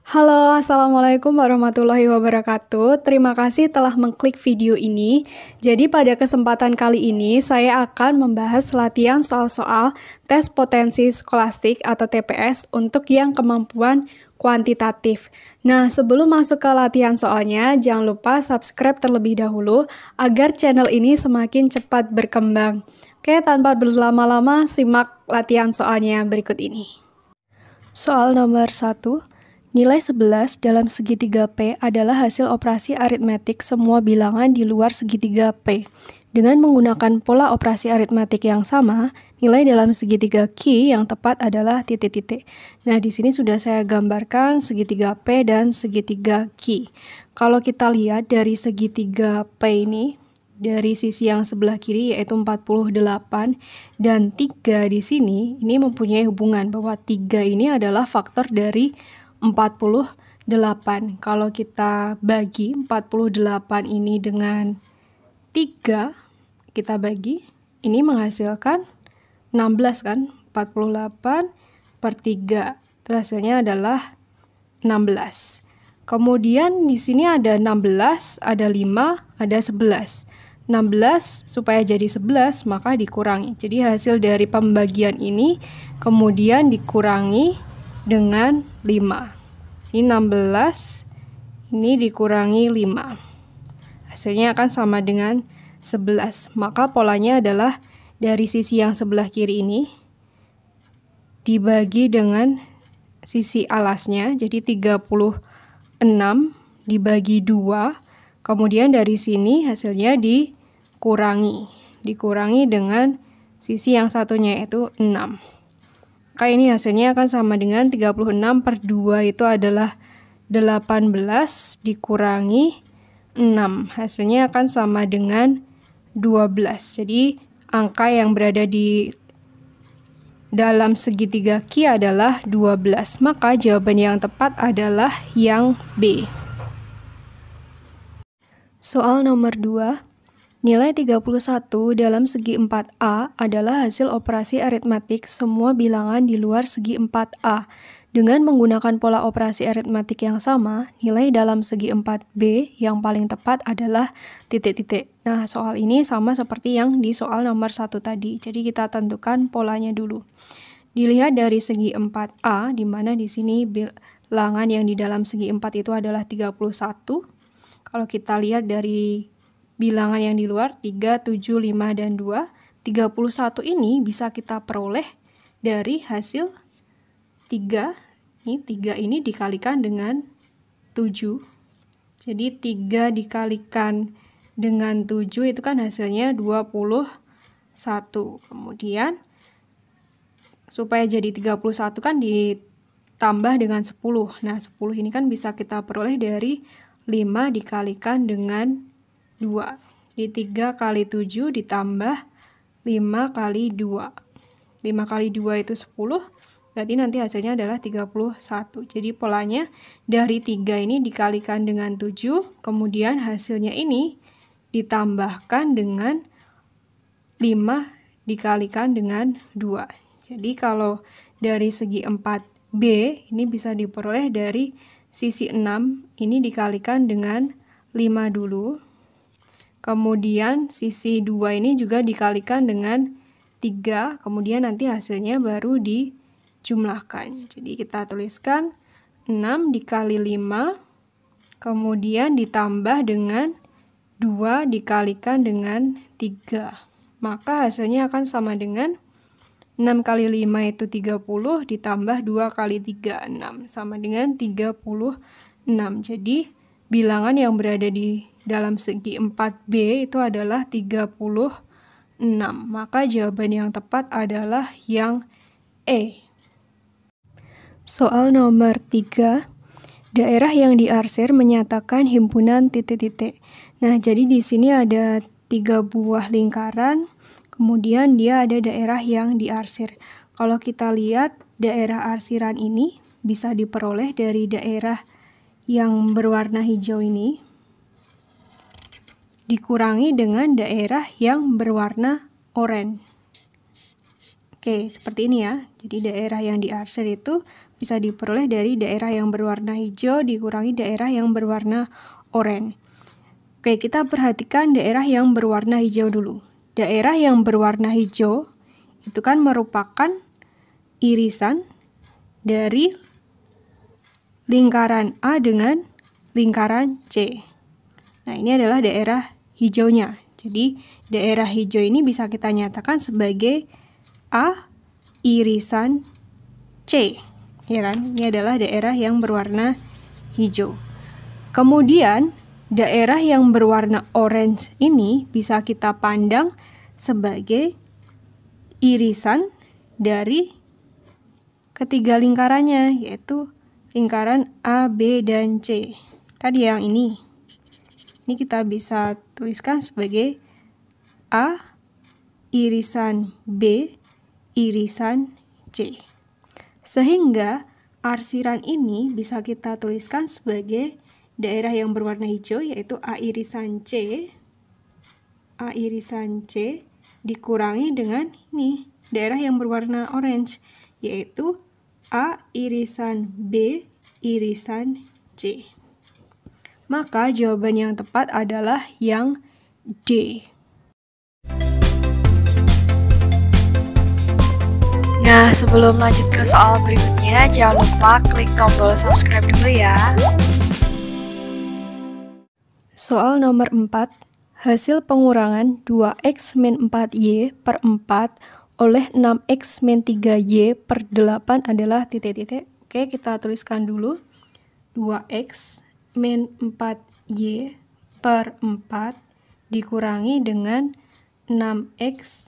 Halo, Assalamualaikum warahmatullahi wabarakatuh. Terima kasih telah mengklik video ini. Jadi pada kesempatan kali ini, saya akan membahas latihan soal-soal tes potensi skolastik atau TPS untuk yang kemampuan kuantitatif. Nah, sebelum masuk ke latihan soalnya, jangan lupa subscribe terlebih dahulu agar channel ini semakin cepat berkembang. Oke, tanpa berlama-lama, simak latihan soalnya berikut ini. Soal nomor 1. Nilai 11 dalam segitiga P adalah hasil operasi aritmetik semua bilangan di luar segitiga P. Dengan menggunakan pola operasi aritmetik yang sama, nilai dalam segitiga Q yang tepat adalah titik-titik. Nah, di sini sudah saya gambarkan segitiga P dan segitiga Q. Kalau kita lihat dari segitiga P ini, dari sisi yang sebelah kiri yaitu 48 dan 3 di sini, ini mempunyai hubungan bahwa 3 ini adalah faktor dari 48. Kalau kita bagi 48 ini dengan 3, kita bagi, ini menghasilkan 16 kan? 48 per 3, itu hasilnya adalah 16. Kemudian di sini ada 16, ada 5, ada 11. 16 supaya jadi 11 maka dikurangi. Jadi hasil dari pembagian ini kemudian dikurangi dengan 5. Ini 16, ini dikurangi 5. Hasilnya akan sama dengan 11. Maka polanya adalah dari sisi yang sebelah kiri ini dibagi dengan sisi alasnya, jadi 36 dibagi 2. Kemudian dari sini hasilnya dikurangi dengan sisi yang satunya yaitu 6. Maka ini hasilnya akan sama dengan 36 per 2 itu adalah 18 dikurangi 6. Hasilnya akan sama dengan 12. Jadi angka yang berada di dalam segitiga Q adalah 12. Maka jawaban yang tepat adalah yang B. Soal nomor 2. Nilai 31 dalam segi 4A adalah hasil operasi aritmetik semua bilangan di luar segi 4A. Dengan menggunakan pola operasi aritmetik yang sama, nilai dalam segi 4B yang paling tepat adalah titik-titik. Nah, soal ini sama seperti yang di soal nomor 1 tadi. Jadi kita tentukan polanya dulu. Dilihat dari segi 4A, di mana di sini bilangan yang di dalam segi 4 itu adalah 31. Kalau kita lihat dari bilangan yang di luar 3, 7, 5, dan 2, 31 ini bisa kita peroleh dari hasil 3. Ini 3 ini dikalikan dengan 7. Jadi 3 dikalikan dengan 7 itu kan hasilnya 21. Kemudian supaya jadi 31 kan ditambah dengan 10. Nah, 10 ini kan bisa kita peroleh dari 5 dikalikan dengan 2. Jadi 3 kali 7 ditambah 5 kali 2. 5 kali 2 itu 10, berarti nanti hasilnya adalah 31. Jadi polanya dari 3 ini dikalikan dengan 7, kemudian hasilnya ini ditambahkan dengan 5 dikalikan dengan 2. Jadi kalau dari segi 4B ini bisa diperoleh dari sisi 6 ini dikalikan dengan 5 dulu. Kemudian sisi 2 ini juga dikalikan dengan 3, kemudian nanti hasilnya baru dijumlahkan. Jadi kita tuliskan 6 dikali 5, kemudian ditambah dengan 2 dikalikan dengan 3. Maka hasilnya akan sama dengan 6 kali 5 itu 30, ditambah 2 kali 3, 6. Sama dengan 36. Jadi bilangan yang berada di dalam segi 4B itu adalah 36. Maka jawaban yang tepat adalah yang E. Soal nomor 3. Daerah yang diarsir menyatakan himpunan titik-titik. Nah, jadi di sini ada 3 buah lingkaran, kemudian dia ada daerah yang diarsir. Kalau kita lihat daerah arsiran ini bisa diperoleh dari daerah yang berwarna hijau ini dikurangi dengan daerah yang berwarna oranye. Oke, seperti ini ya. Jadi daerah yang diarsir itu bisa diperoleh dari daerah yang berwarna hijau dikurangi daerah yang berwarna oranye. Oke, kita perhatikan daerah yang berwarna hijau dulu. Daerah yang berwarna hijau itu kan merupakan irisan dari lingkaran A dengan lingkaran C. Nah, ini adalah daerah hijaunya. Jadi, daerah hijau ini bisa kita nyatakan sebagai A irisan C. Ya kan? Ini adalah daerah yang berwarna hijau. Kemudian, daerah yang berwarna orange ini bisa kita pandang sebagai irisan dari ketiga lingkarannya, yaitu lingkaran A, B, dan C. Tadi yang ini. Ini kita bisa tuliskan sebagai A irisan B irisan C. Sehingga arsiran ini bisa kita tuliskan sebagai daerah yang berwarna hijau, yaitu A irisan C dikurangi dengan ini, daerah yang berwarna orange, yaitu A irisan B irisan C. Maka jawaban yang tepat adalah yang D. Nah, sebelum lanjut ke soal berikutnya, jangan lupa klik tombol subscribe dulu ya. Soal nomor 4, hasil pengurangan 2x min 4y per 4 oleh 6x min 3y per 8 adalah titik-titik. Oke, kita tuliskan dulu. 2x min 4y per 4 dikurangi dengan 6x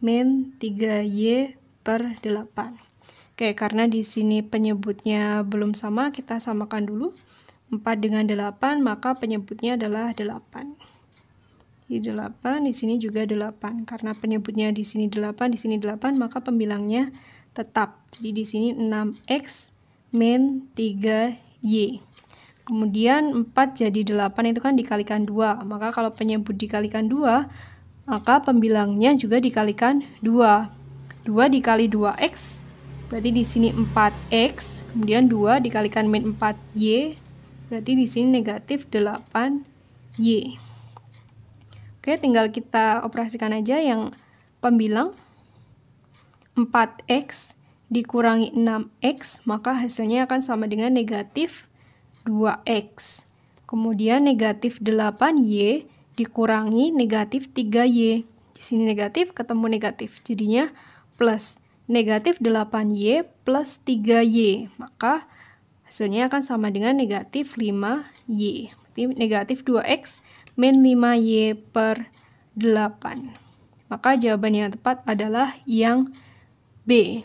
min 3y per 8. Oke, karena di sini penyebutnya belum sama, kita samakan dulu. 4 dengan 8, maka penyebutnya adalah 8. Di 8, di sini juga 8. Karena penyebutnya di sini 8, di sini 8, maka pembilangnya tetap. Jadi di sini 6x min 3y. Kemudian 4 jadi 8 itu kan dikalikan 2. Maka kalau penyebut dikalikan 2, maka pembilangnya juga dikalikan 2. 2 dikali 2x, berarti di sini 4x, kemudian 2 dikalikan min 4y, berarti di sini negatif 8y. Oke, tinggal kita operasikan aja yang pembilang. 4x dikurangi 6x, maka hasilnya akan sama dengan negatif 2x. Kemudian negatif 8y dikurangi negatif 3y. Di sini negatif ketemu negatif, jadinya plus negatif 8y plus 3y, maka hasilnya akan sama dengan negatif 5y. Berarti negatif 2x min 5y per 8. Maka jawaban yang tepat adalah yang B.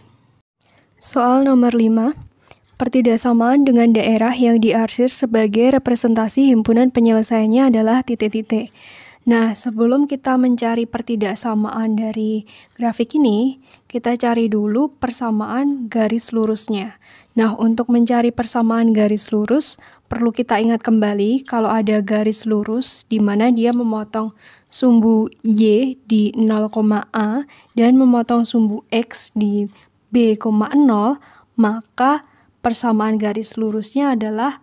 Soal nomor 5. Pertidaksamaan dengan daerah yang diarsir sebagai representasi himpunan penyelesaiannya adalah titik-titik. Nah, sebelum kita mencari pertidaksamaan dari grafik ini, kita cari dulu persamaan garis lurusnya. Nah, untuk mencari persamaan garis lurus, perlu kita ingat kembali kalau ada garis lurus di mana dia memotong sumbu Y di 0,A dan memotong sumbu X di B,0, maka persamaan garis lurusnya adalah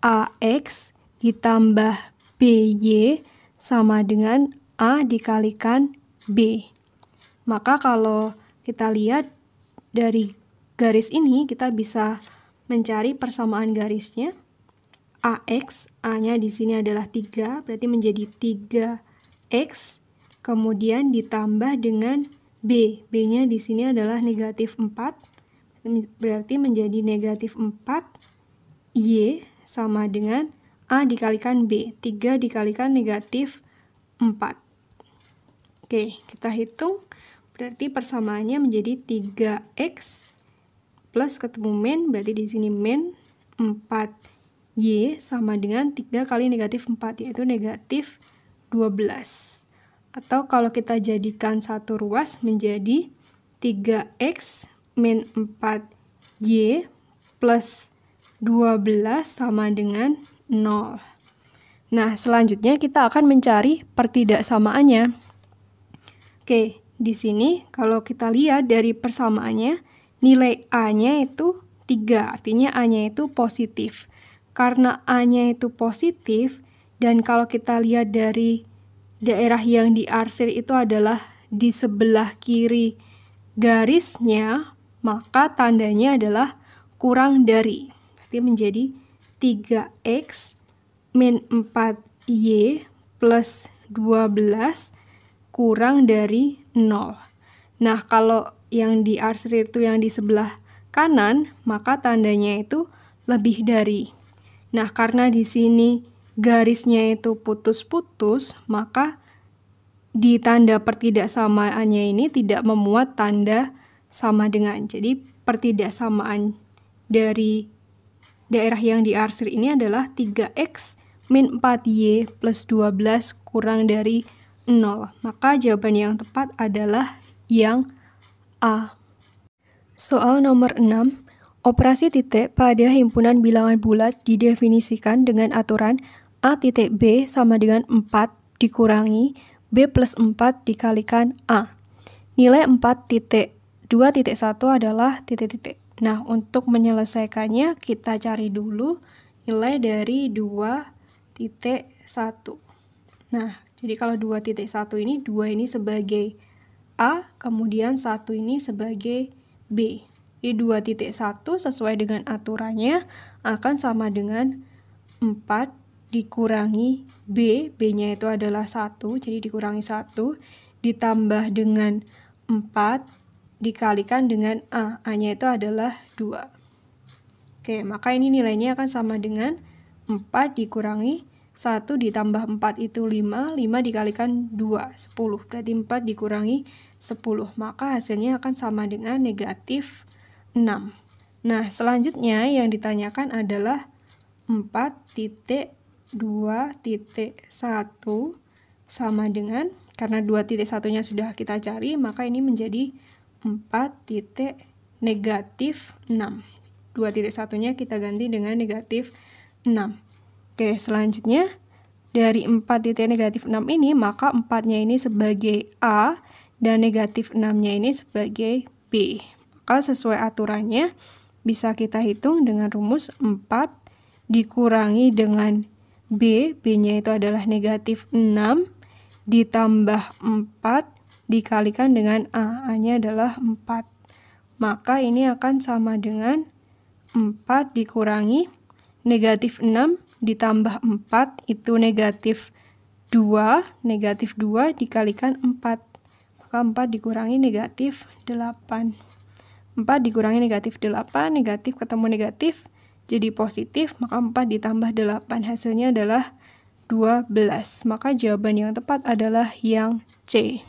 AX ditambah BY sama dengan A dikalikan B. Maka kalau kita lihat dari garis ini, kita bisa mencari persamaan garisnya. AX, A-nya di sini adalah 3, berarti menjadi 3X, kemudian ditambah dengan B. B-nya di sini adalah negatif 4, berarti menjadi negatif 4Y sama dengan A dikalikan B. 3 dikalikan negatif 4. Oke, kita hitung. Berarti persamaannya menjadi 3x plus ketemu min, berarti di sini min 4y sama dengan 3 kali negatif 4, yaitu negatif 12. Atau kalau kita jadikan satu ruas menjadi 3x min 4y plus 12 sama dengan 0. Nah, selanjutnya kita akan mencari pertidaksamaannya. Oke. Di sini kalau kita lihat dari persamaannya, nilai A-nya itu 3, artinya A-nya itu positif. Karena A-nya itu positif, dan kalau kita lihat dari daerah yang diarsir itu adalah di sebelah kiri garisnya, maka tandanya adalah kurang dari. Berarti menjadi 3x min 4y plus 12 kurang dari 0. Nah, kalau yang diarsir itu yang di sebelah kanan, maka tandanya itu lebih dari. Nah, karena di sini garisnya itu putus-putus, maka di tanda pertidaksamaannya ini tidak memuat tanda sama dengan. Jadi, pertidaksamaan dari daerah yang diarsir ini adalah 3x min 4y plus 12 kurang dari 0. Maka jawaban yang tepat adalah yang A. Soal nomor 6. Operasi titik pada himpunan bilangan bulat didefinisikan dengan aturan A titik B sama dengan 4 dikurangi B plus 4 dikalikan A. Nilai 4.2.1 adalah titik-titik. Nah, untuk menyelesaikannya kita cari dulu nilai dari 2.1. Nah, jadi kalau 2.1 ini, 2 ini sebagai A, kemudian 1 ini sebagai B. Jadi 2.1 sesuai dengan aturannya akan sama dengan 4 dikurangi B, B-nya itu adalah 1, jadi dikurangi 1, ditambah dengan 4, dikalikan dengan A, A-nya itu adalah 2. Oke, maka ini nilainya akan sama dengan 4 dikurangi 1 ditambah 4 itu 5, 5 dikalikan 2, 10, berarti 4 dikurangi 10, maka hasilnya akan sama dengan negatif 6. Nah, selanjutnya yang ditanyakan adalah 4.2.1 sama dengan, karena 2.1-nya sudah kita cari, maka ini menjadi 4.6. 2.1-nya kita ganti dengan negatif 6. Oke, selanjutnya dari 4 titik negatif 6 ini, maka 4-nya ini sebagai A dan negatif 6-nya ini sebagai B. Maka sesuai aturannya bisa kita hitung dengan rumus 4 dikurangi dengan B, B-nya itu adalah negatif 6, ditambah 4 dikalikan dengan A, A-nya adalah 4. Maka ini akan sama dengan 4 dikurangi negatif 6 ditambah 4 itu negatif 2, negatif 2 dikalikan 4. Maka 4 dikurangi negatif 8. 4 dikurangi negatif 8, negatif ketemu negatif, jadi positif, maka 4 ditambah 8, hasilnya adalah 12. Maka jawaban yang tepat adalah yang C.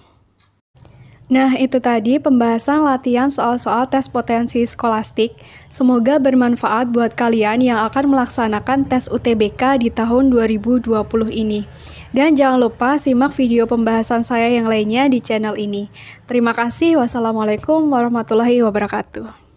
Nah, itu tadi pembahasan latihan soal-soal tes potensi skolastik. Semoga bermanfaat buat kalian yang akan melaksanakan tes UTBK di tahun 2020 ini. Dan jangan lupa simak video pembahasan saya yang lainnya di channel ini. Terima kasih. Wassalamualaikum warahmatullahi wabarakatuh.